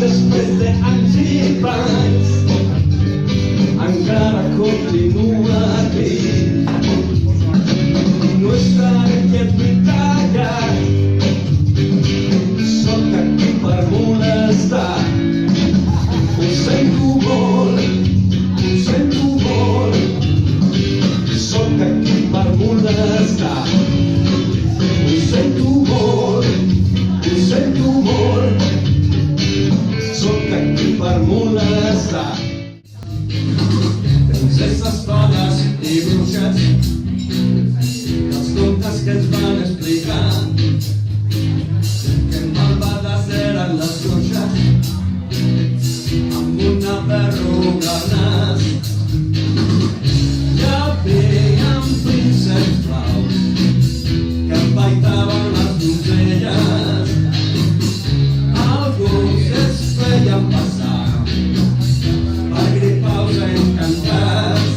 després d'anys i panys encara continua aquí. No està aquest tallat, sóc aquí per molestar. Ho sento molt, sóc aquí per molestar. Ho sento molt, sóc aquí per molestar. Princeses, dones i bruixes, els contes que ens van explicar, que malvades eren les bruixes, amb una verruga al nas. Hi havia príncep blaus que empaitaven les donzelles, alguns es feien passar per gripaus encantats.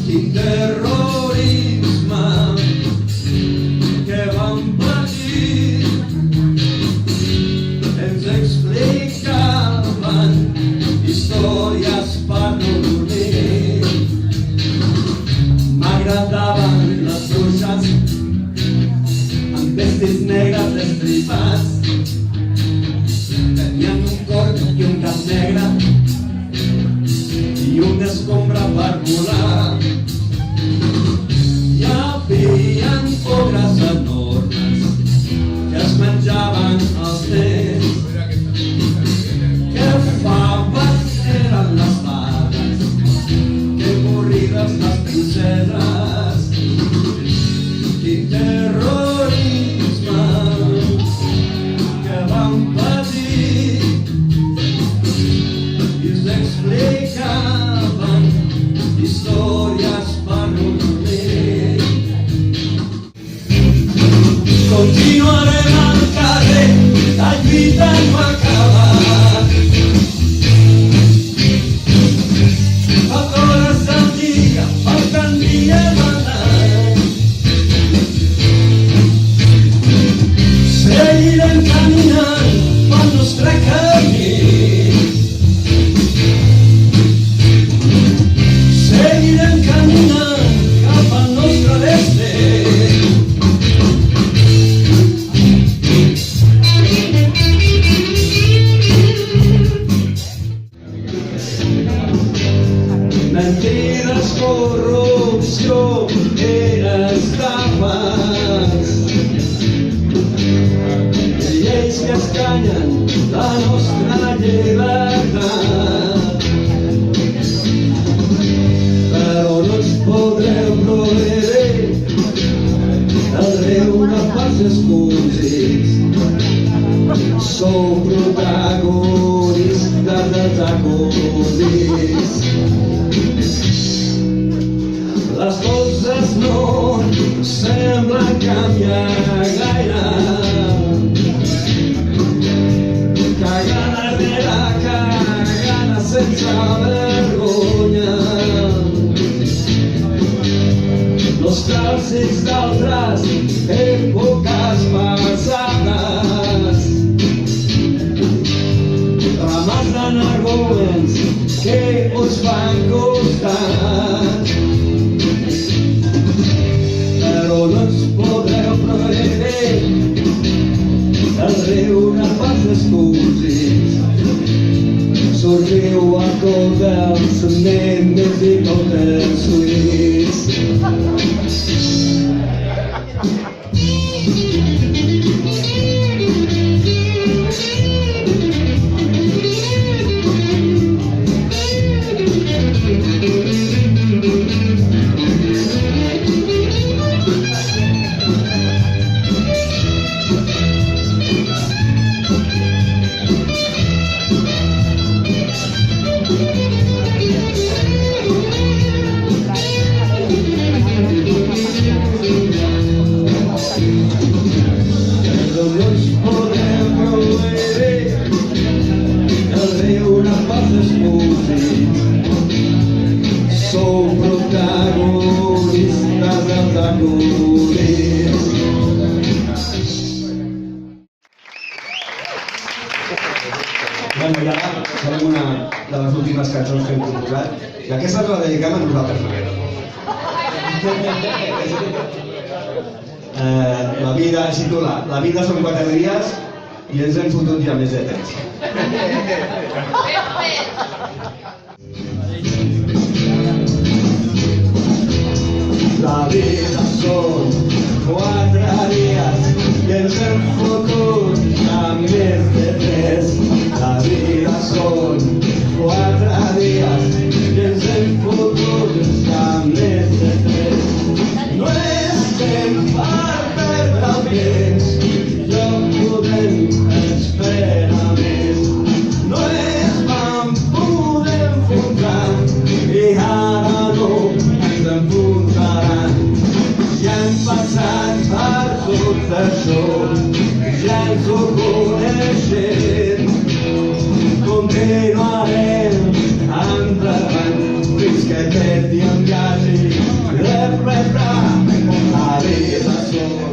Quin terrorisme que vam patir, ens explicaven històries per no dormir. M'agradaven les bruixes amb vestits negres destripats, tenien un cor i un cap negre i una escombra per volar. Hi havia ogres enormes que es menjaven els nens. Que faves eren les fades, que avorrides les princeses. Quin terrorisme que vam patir, i us explicaven històries per no dormir. Continuarem al carrer, la lluita no ha acabat. 4 hores al dia, falten dies a l'any. Seguirem caminant pel nostre camí. Seguirem caminant cap al nostre destí. Mentides, corrupció, estafes, lleis que escanyen la nostra llibertat. Però no ens podreu prohibir el riure pels escondits. Sou protagonistes dels acudits. Les coses no semblen canviar gaire. Cagada rere cagada sense vergonya. Nostàlgics d'altres èpoques passades. Rames d'energúmens que us fan costat. Però no ens podreu prohibir el riure pels escondits. Sorriu a cocktails, memes i cocktails suïts. protagonistas. Bueno, i ara farem una de les últimes cançons que hem proposat, i aquesta la dediquem a nosaltres mateixos. La vida, es titula La vida són 4 dies i ens hem fotut ja més de temps. La vida són 4 dies i ens hem fotut ja més de 3. La vida són 4 dies i ens hem fotut ja més de 3. No estem per perdre el temps, ja podem esperar més. No es van poder enfrontar i ara no ens enfrontaran. Ja hem passat per tot això, ja ens ho coneixem. Continuarem endavant fins que aquest dia em hagi de repretar la vida sol.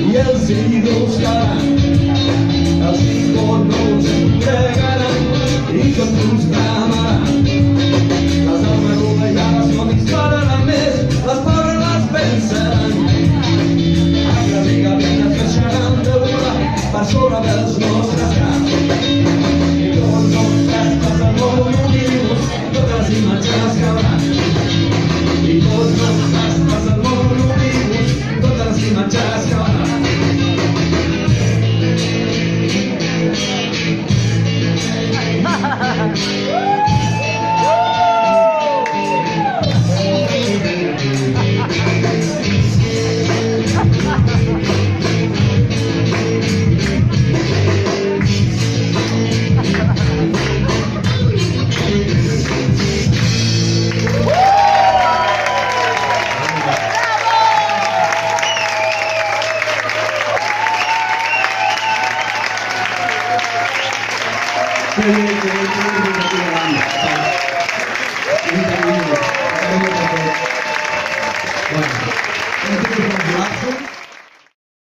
I els ídols caran, els iconos entregaran i tot uns cremaran. Les armadures no dispararan més, les pobres les pensaran. Agres i gavines deixaran de volar per sobre dels nostres caps. I tots els castes del món units, totes les imatges cauran. I tots els castes del món units, totes les imatges cauran. Sí.